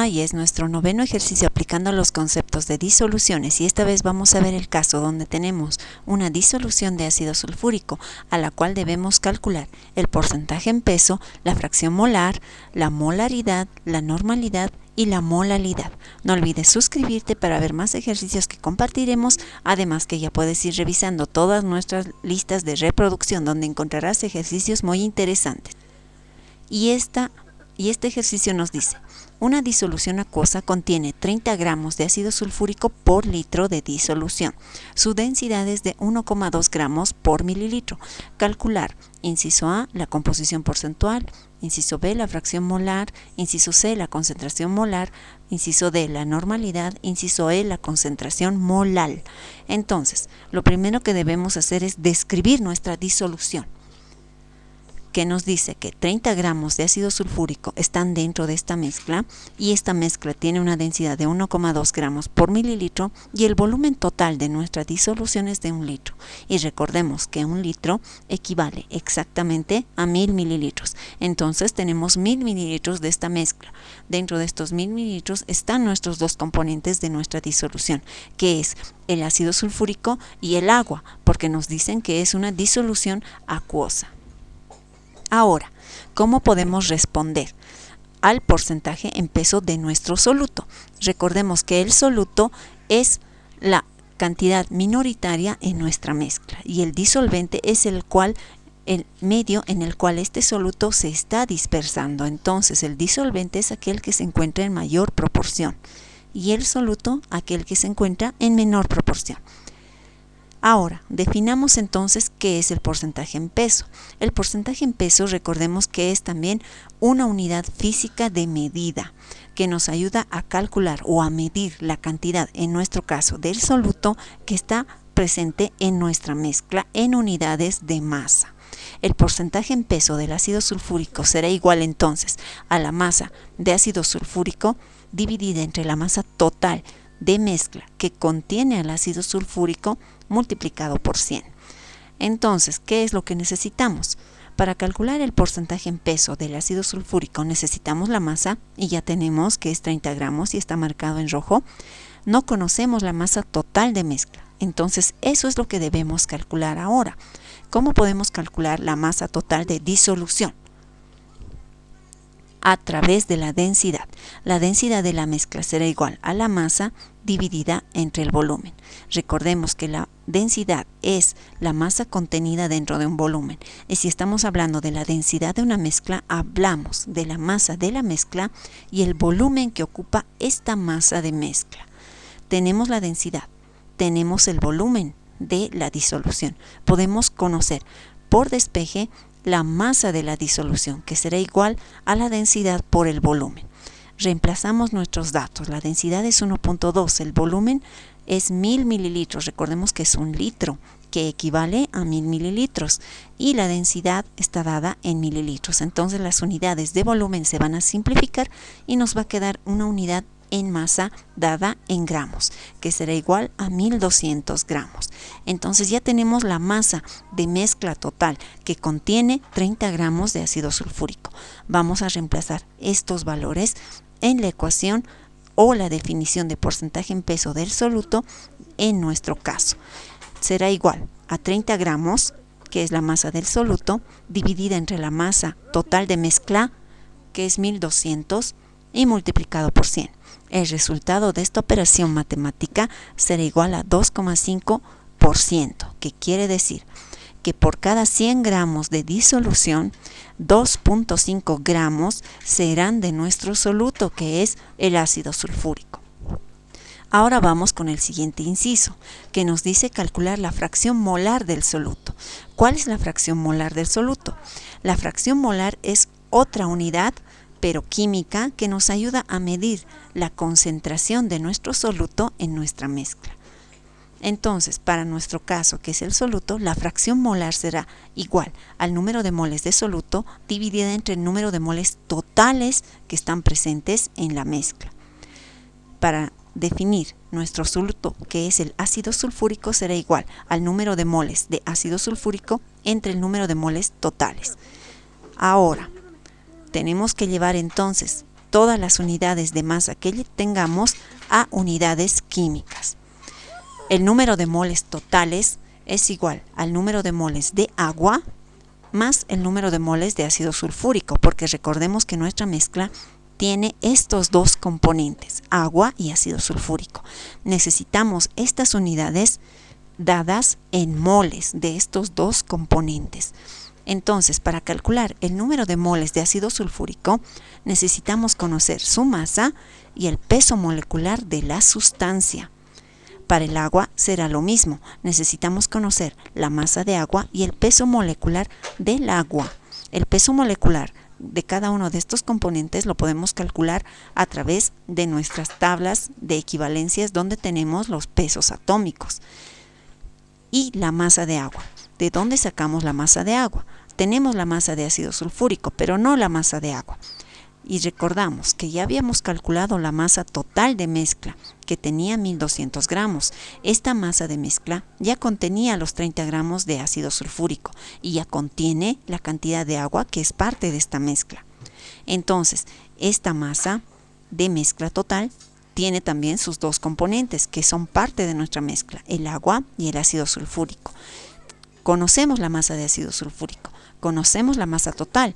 continúa y es nuestro noveno ejercicio aplicando los conceptos de disoluciones, y esta vez vamos a ver el caso donde tenemos una disolución de ácido sulfúrico a la cual debemos calcular el porcentaje en peso, la fracción molar, la molaridad, la normalidad y la molalidad. No olvides suscribirte para ver más ejercicios que compartiremos, además que ya puedes ir revisando todas nuestras listas de reproducción donde encontrarás ejercicios muy interesantes. Y este ejercicio nos dice: una disolución acuosa contiene 30 gramos de ácido sulfúrico por litro de disolución. Su densidad es de 1,2 gramos por mililitro. Calcular, inciso A, la composición porcentual, inciso B, la fracción molar, inciso C, la concentración molar, inciso D, la normalidad, inciso E, la concentración molal. Entonces, lo primero que debemos hacer es describir nuestra disolución, que nos dice que 30 gramos de ácido sulfúrico están dentro de esta mezcla y esta mezcla tiene una densidad de 1,2 gramos por mililitro y el volumen total de nuestra disolución es de 1 litro. Y recordemos que 1 litro equivale exactamente a 1000 mililitros. Entonces tenemos 1000 mililitros de esta mezcla. Dentro de estos 1000 mililitros están nuestros dos componentes de nuestra disolución, que es el ácido sulfúrico y el agua, porque nos dicen que es una disolución acuosa. Ahora, ¿cómo podemos responder al porcentaje en peso de nuestro soluto? Recordemos que el soluto es la cantidad minoritaria en nuestra mezcla y el disolvente es el medio en el cual este soluto se está dispersando. Entonces, el disolvente es aquel que se encuentra en mayor proporción y el soluto aquel que se encuentra en menor proporción. Ahora, definamos entonces qué es el porcentaje en peso. El porcentaje en peso, recordemos que es también una unidad física de medida que nos ayuda a calcular o a medir la cantidad, en nuestro caso, del soluto que está presente en nuestra mezcla en unidades de masa. El porcentaje en peso del ácido sulfúrico será igual entonces a la masa de ácido sulfúrico dividida entre la masa total de mezcla que contiene al ácido sulfúrico multiplicado por 100. Entonces, ¿qué es lo que necesitamos? Para calcular el porcentaje en peso del ácido sulfúrico necesitamos la masa y ya tenemos que es 30 gramos y está marcado en rojo. No conocemos la masa total de mezcla, entonces eso es lo que debemos calcular ahora. ¿Cómo podemos calcular la masa total de disolución? A través de la densidad. La densidad de la mezcla será igual a la masa dividida entre el volumen. Recordemos que la densidad es la masa contenida dentro de un volumen. Y si estamos hablando de la densidad de una mezcla, hablamos de la masa de la mezcla y el volumen que ocupa esta masa de mezcla. Tenemos la densidad, tenemos el volumen de la disolución. Podemos conocer por despeje la masa de la disolución, que será igual a la densidad por el volumen. Reemplazamos nuestros datos. La densidad es 1.2, el volumen es 1000 mililitros. Recordemos que es 1 litro, que equivale a 1000 mililitros, y la densidad está dada en mililitros. Entonces las unidades de volumen se van a simplificar y nos va a quedar una unidad en masa dada en gramos, que será igual a 1200 gramos. Entonces ya tenemos la masa de mezcla total que contiene 30 gramos de ácido sulfúrico. Vamos a reemplazar estos valores en la ecuación o la definición de porcentaje en peso del soluto en nuestro caso. Será igual a 30 gramos, que es la masa del soluto, dividida entre la masa total de mezcla, que es 1200, y multiplicado por 100. El resultado de esta operación matemática será igual a 2,5%, que quiere decir que por cada 100 gramos de disolución, 2.5 gramos serán de nuestro soluto, que es el ácido sulfúrico. Ahora vamos con el siguiente inciso, que nos dice calcular la fracción molar del soluto. ¿Cuál es la fracción molar del soluto? La fracción molar es otra unidad pero química que nos ayuda a medir la concentración de nuestro soluto en nuestra mezcla. Entonces, para nuestro caso, que es el soluto, la fracción molar será igual al número de moles de soluto dividida entre el número de moles totales que están presentes en la mezcla. Para definir nuestro soluto, que es el ácido sulfúrico, será igual al número de moles de ácido sulfúrico entre el número de moles totales. Ahora, tenemos que llevar entonces todas las unidades de masa que tengamos a unidades químicas. El número de moles totales es igual al número de moles de agua más el número de moles de ácido sulfúrico, porque recordemos que nuestra mezcla tiene estos dos componentes, agua y ácido sulfúrico. Necesitamos estas unidades dadas en moles de estos dos componentes. Entonces, para calcular el número de moles de ácido sulfúrico, necesitamos conocer su masa y el peso molecular de la sustancia. Para el agua será lo mismo, necesitamos conocer la masa de agua y el peso molecular del agua. El peso molecular de cada uno de estos componentes lo podemos calcular a través de nuestras tablas de equivalencias donde tenemos los pesos atómicos. Y la masa de agua. ¿De dónde sacamos la masa de agua? Tenemos la masa de ácido sulfúrico, pero no la masa de agua. Y recordamos que ya habíamos calculado la masa total de mezcla, que tenía 1200 gramos. Esta masa de mezcla ya contenía los 30 gramos de ácido sulfúrico y ya contiene la cantidad de agua que es parte de esta mezcla. Entonces, esta masa de mezcla total tiene también sus dos componentes, que son parte de nuestra mezcla, el agua y el ácido sulfúrico. Conocemos la masa de ácido sulfúrico, conocemos la masa total,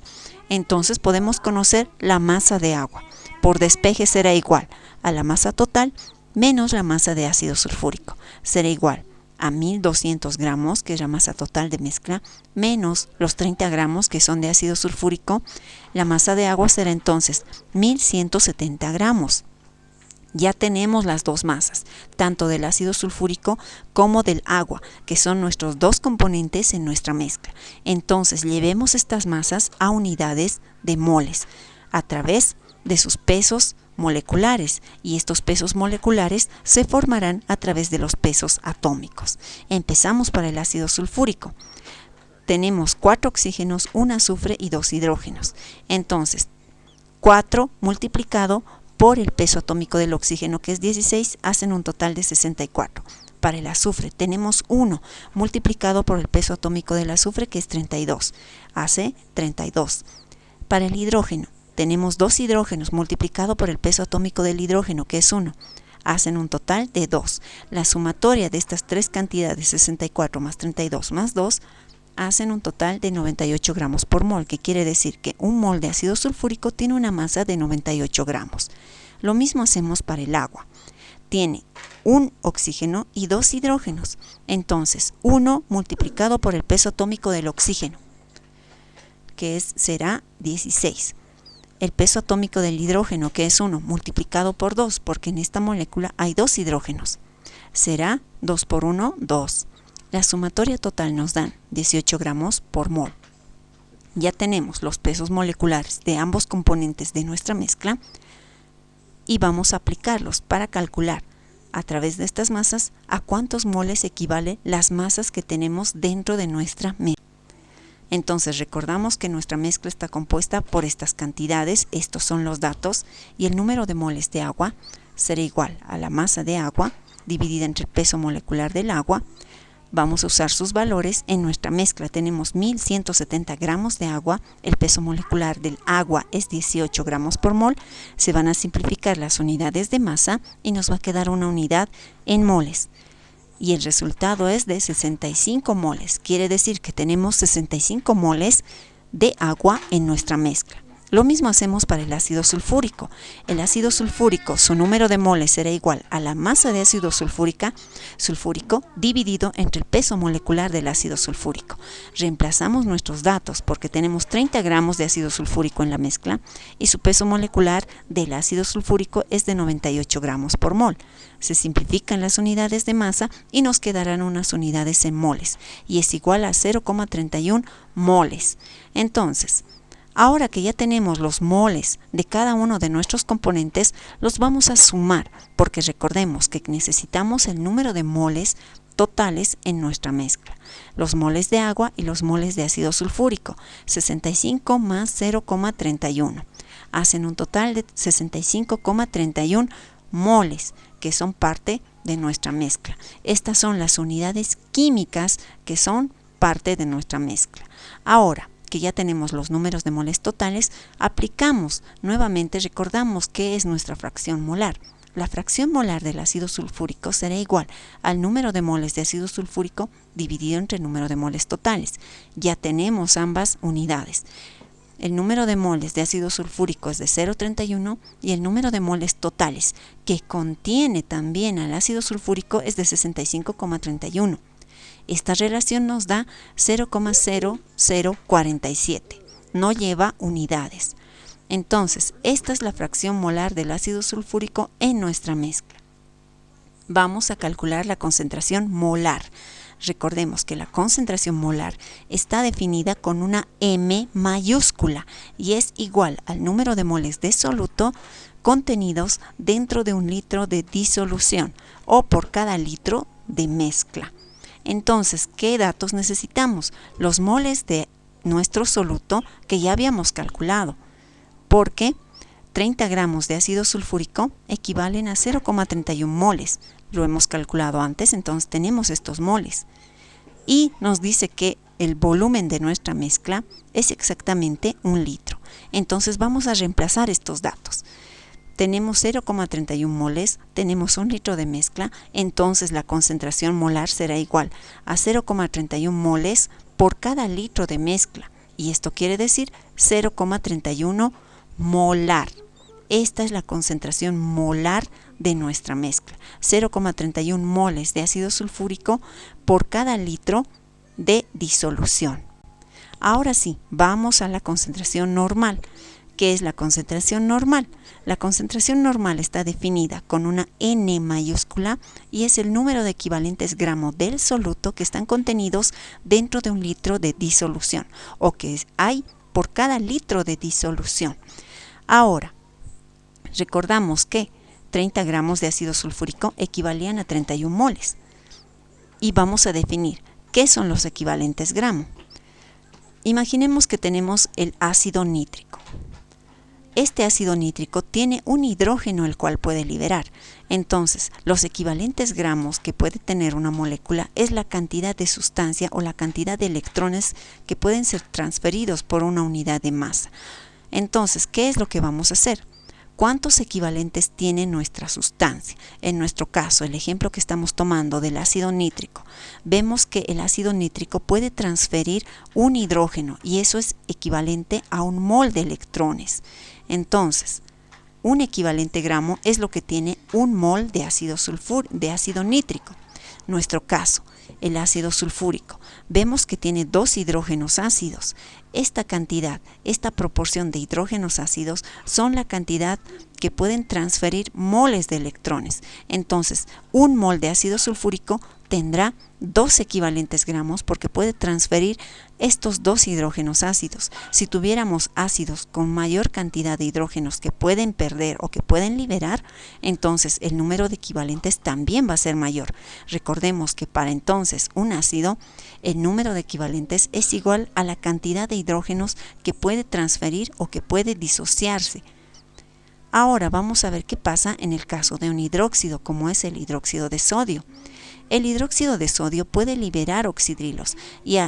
entonces podemos conocer la masa de agua. Por despeje será igual a la masa total menos la masa de ácido sulfúrico. Será igual a 1200 gramos, que es la masa total de mezcla, menos los 30 gramos que son de ácido sulfúrico. La masa de agua será entonces 1170 gramos. Ya tenemos las dos masas, tanto del ácido sulfúrico como del agua, que son nuestros dos componentes en nuestra mezcla. Entonces, llevemos estas masas a unidades de moles a través de sus pesos moleculares, y estos pesos moleculares se formarán a través de los pesos atómicos. Empezamos para el ácido sulfúrico. Tenemos 4 oxígenos, 1 azufre y 2 hidrógenos. Entonces, 4 multiplicado por el peso atómico del oxígeno, que es 16, hacen un total de 64. Para el azufre tenemos 1 multiplicado por el peso atómico del azufre, que es 32, hace 32. Para el hidrógeno tenemos 2 hidrógenos multiplicado por el peso atómico del hidrógeno, que es 1, hacen un total de 2. La sumatoria de estas tres cantidades, 64 más 32 más 2, hacen un total de 98 gramos por mol, que quiere decir que un mol de ácido sulfúrico tiene una masa de 98 gramos. Lo mismo hacemos para el agua. Tiene un oxígeno y 2 hidrógenos. Entonces, 1 multiplicado por el peso atómico del oxígeno, que será 16. El peso atómico del hidrógeno, que es 1, multiplicado por 2, porque en esta molécula hay 2 hidrógenos, será 2 por 1, 2. La sumatoria total nos dan 18 gramos por mol. Ya tenemos los pesos moleculares de ambos componentes de nuestra mezcla y vamos a aplicarlos para calcular a través de estas masas a cuántos moles equivalen las masas que tenemos dentro de nuestra mezcla. Entonces recordamos que nuestra mezcla está compuesta por estas cantidades, estos son los datos, y el número de moles de agua será igual a la masa de agua dividida entre el peso molecular del agua. Vamos a usar sus valores. En nuestra mezcla tenemos 1170 gramos de agua, el peso molecular del agua es 18 gramos por mol, se van a simplificar las unidades de masa y nos va a quedar una unidad en moles. Y el resultado es de 65 moles, quiere decir que tenemos 65 moles de agua en nuestra mezcla. Lo mismo hacemos para el ácido sulfúrico. El ácido sulfúrico, su número de moles será igual a la masa de ácido sulfúrico dividido entre el peso molecular del ácido sulfúrico. Reemplazamos nuestros datos porque tenemos 30 gramos de ácido sulfúrico en la mezcla y su peso molecular del ácido sulfúrico es de 98 gramos por mol. Se simplifican las unidades de masa y nos quedarán unas unidades en moles y es igual a 0,31 moles. Entonces, ahora que ya tenemos los moles de cada uno de nuestros componentes, los vamos a sumar, porque recordemos que necesitamos el número de moles totales en nuestra mezcla. Los moles de agua y los moles de ácido sulfúrico, 65 más 0,31, hacen un total de 65,31 moles, que son parte de nuestra mezcla. Estas son las unidades químicas que son parte de nuestra mezcla. Ahora, que ya tenemos los números de moles totales, aplicamos nuevamente, recordamos qué es nuestra fracción molar. La fracción molar del ácido sulfúrico será igual al número de moles de ácido sulfúrico dividido entre el número de moles totales. Ya tenemos ambas unidades. El número de moles de ácido sulfúrico es de 0,31 y el número de moles totales que contiene también al ácido sulfúrico es de 65,31. Esta relación nos da 0,0047. No lleva unidades. Entonces, esta es la fracción molar del ácido sulfúrico en nuestra mezcla. Vamos a calcular la concentración molar. Recordemos que la concentración molar está definida con una M mayúscula y es igual al número de moles de soluto contenidos dentro de un litro de disolución o por cada litro de mezcla. Entonces, ¿qué datos necesitamos? Los moles de nuestro soluto que ya habíamos calculado, porque 30 gramos de ácido sulfúrico equivalen a 0,31 moles. Lo hemos calculado antes, entonces tenemos estos moles. Y nos dice que el volumen de nuestra mezcla es exactamente 1 litro. Entonces vamos a reemplazar estos datos. Tenemos 0,31 moles, tenemos 1 litro de mezcla, entonces la concentración molar será igual a 0,31 moles por cada litro de mezcla. Y esto quiere decir 0,31 molar. Esta es la concentración molar de nuestra mezcla. 0,31 moles de ácido sulfúrico por cada litro de disolución. Ahora sí, vamos a la concentración normal. ¿Qué es la concentración normal? La concentración normal está definida con una N mayúscula y es el número de equivalentes gramo del soluto que están contenidos dentro de un litro de disolución o que hay por cada litro de disolución. Ahora, recordamos que 30 gramos de ácido sulfúrico equivalían a 31 moles. Y vamos a definir qué son los equivalentes gramo. Imaginemos que tenemos el ácido nítrico. Este ácido nítrico tiene un hidrógeno el cual puede liberar. Entonces, los equivalentes gramos que puede tener una molécula es la cantidad de sustancia o la cantidad de electrones que pueden ser transferidos por una unidad de masa. Entonces, ¿qué es lo que vamos a hacer? ¿Cuántos equivalentes tiene nuestra sustancia? En nuestro caso, el ejemplo que estamos tomando del ácido nítrico, vemos que el ácido nítrico puede transferir un hidrógeno y eso es equivalente a 1 mol de electrones. Entonces, un equivalente gramo es lo que tiene 1 mol de ácido nítrico. Nuestro caso, el ácido sulfúrico, vemos que tiene 2 hidrógenos ácidos. Esta cantidad, esta proporción de hidrógenos ácidos son la cantidad que pueden transferir moles de electrones. Entonces, 1 mol de ácido sulfúrico tendrá 2 equivalentes gramos porque puede transferir estos 2 hidrógenos ácidos. Si tuviéramos ácidos con mayor cantidad de hidrógenos que pueden perder o que pueden liberar, entonces el número de equivalentes también va a ser mayor. Recordemos que para entonces un ácido, el número de equivalentes es igual a la cantidad de hidrógenos que puede transferir o que puede disociarse. Ahora vamos a ver qué pasa en el caso de un hidróxido, como es el hidróxido de sodio. El hidróxido de sodio puede liberar oxidrilos y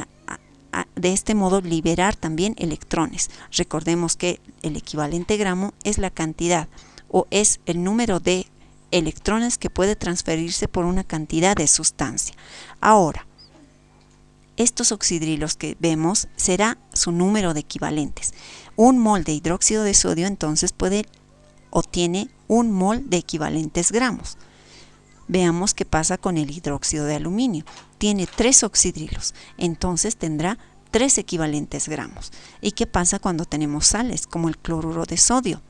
de este modo liberar también electrones. Recordemos que el equivalente gramo es la cantidad o es el número de electrones que puede transferirse por una cantidad de sustancia. Ahora, estos oxidrilos que vemos será su número de equivalentes. 1 mol de hidróxido de sodio entonces tiene 1 mol de equivalentes gramos. Veamos qué pasa con el hidróxido de aluminio. Tiene 3 oxidrilos, entonces tendrá 3 equivalentes gramos. ¿Y qué pasa cuando tenemos sales, como el cloruro de sodio?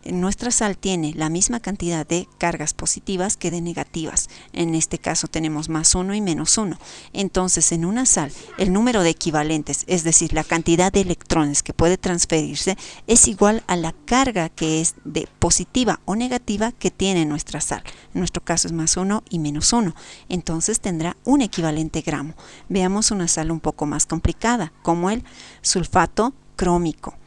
Nuestra sal tiene la misma cantidad de cargas positivas que de negativas. En este caso tenemos +1 y -1. Entonces en una sal el número de equivalentes, es decir, la cantidad de electrones que puede transferirse, es igual a la carga que es de positiva o negativa que tiene nuestra sal. En nuestro caso es +1 y -1. Entonces tendrá un equivalente gramo. Veamos una sal un poco más complicada, como el sulfato crómico.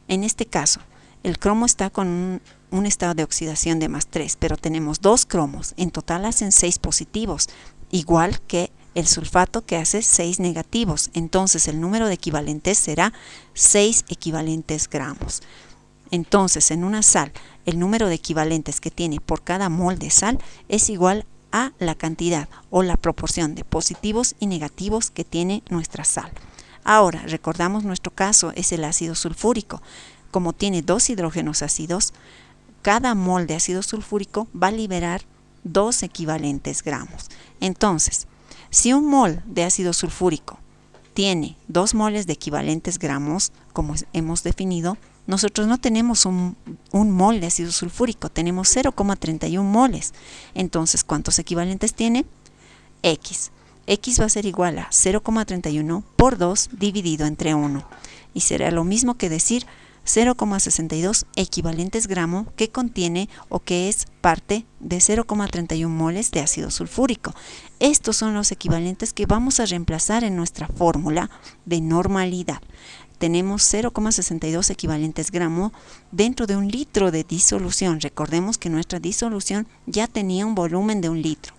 En este caso, el cromo está con un estado de oxidación de +3, pero tenemos 2 cromos. En total hacen 6 positivos, igual que el sulfato que hace 6 negativos. Entonces el número de equivalentes será 6 equivalentes gramos. Entonces en una sal, el número de equivalentes que tiene por cada mol de sal es igual a la cantidad o la proporción de positivos y negativos que tiene nuestra sal. Ahora, recordamos nuestro caso es el ácido sulfúrico. Como tiene 2 hidrógenos ácidos, cada mol de ácido sulfúrico va a liberar 2 equivalentes gramos. Entonces, si un mol de ácido sulfúrico tiene 2 moles de equivalentes gramos, como hemos definido, nosotros no tenemos un mol de ácido sulfúrico, tenemos 0,31 moles. Entonces, ¿cuántos equivalentes tiene? X. X va a ser igual a 0,31 por 2 dividido entre 1. Y será lo mismo que decir 0,62 equivalentes gramo que contiene o que es parte de 0,31 moles de ácido sulfúrico. Estos son los equivalentes que vamos a reemplazar en nuestra fórmula de normalidad. Tenemos 0,62 equivalentes gramo dentro de 1 litro de disolución. Recordemos que nuestra disolución ya tenía un volumen de 1 litro.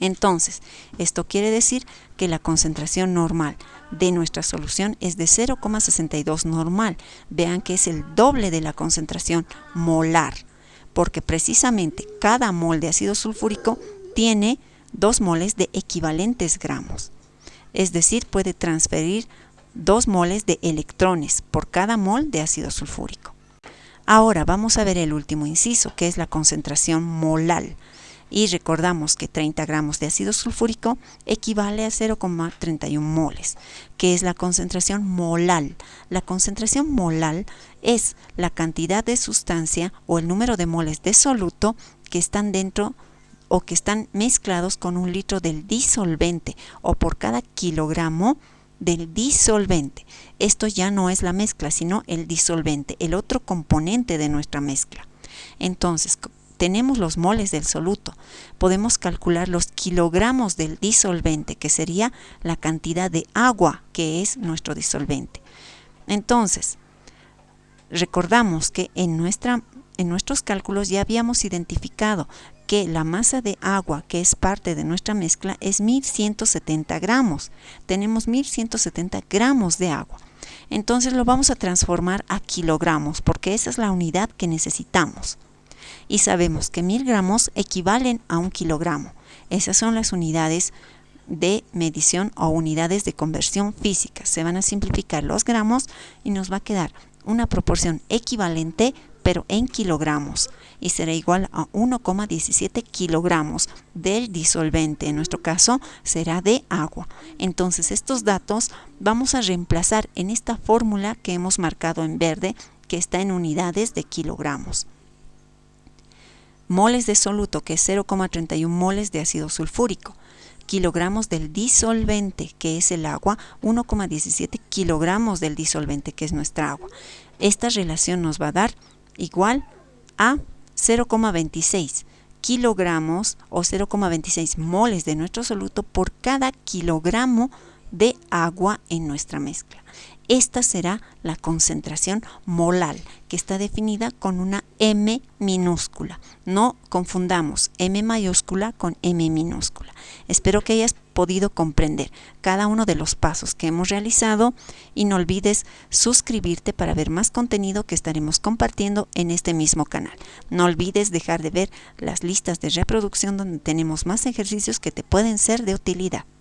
Entonces, esto quiere decir que la concentración normal de nuestra solución es de 0,62 normal. Vean que es el doble de la concentración molar, porque precisamente cada mol de ácido sulfúrico tiene 2 moles de equivalentes gramos. Es decir, puede transferir 2 moles de electrones por cada mol de ácido sulfúrico. Ahora vamos a ver el último inciso, que es la concentración molal. Y recordamos que 30 gramos de ácido sulfúrico equivale a 0,31 moles, que es la concentración molal. La concentración molal es la cantidad de sustancia o el número de moles de soluto que están dentro o que están mezclados con 1 litro del disolvente o por cada kilogramo del disolvente. Esto ya no es la mezcla, sino el disolvente, el otro componente de nuestra mezcla. Entonces, tenemos los moles del soluto, podemos calcular los kilogramos del disolvente, que sería la cantidad de agua que es nuestro disolvente. Entonces, recordamos que en nuestros cálculos ya habíamos identificado que la masa de agua que es parte de nuestra mezcla es 1170 gramos. Tenemos 1170 gramos de agua. Entonces lo vamos a transformar a kilogramos, porque esa es la unidad que necesitamos. Y sabemos que 1000 gramos equivalen a 1 kilogramo. Esas son las unidades de medición o unidades de conversión física. Se van a simplificar los gramos y nos va a quedar una proporción equivalente, pero en kilogramos, y será igual a 1,17 kilogramos del disolvente. En nuestro caso será de agua. Entonces estos datos vamos a reemplazar en esta fórmula que hemos marcado en verde, que está en unidades de kilogramos. Moles de soluto, que es 0,31 moles de ácido sulfúrico. Kilogramos del disolvente, que es el agua, 1,17 kilogramos del disolvente, que es nuestra agua. Esta relación nos va a dar igual a 0,26 kilogramos o 0,26 moles de nuestro soluto por cada kilogramo de agua en nuestra mezcla. Esta será la concentración molal, que está definida con una M minúscula. No confundamos M mayúscula con M minúscula. Espero que hayas podido comprender cada uno de los pasos que hemos realizado y no olvides suscribirte para ver más contenido que estaremos compartiendo en este mismo canal. No olvides dejar de ver las listas de reproducción donde tenemos más ejercicios que te pueden ser de utilidad.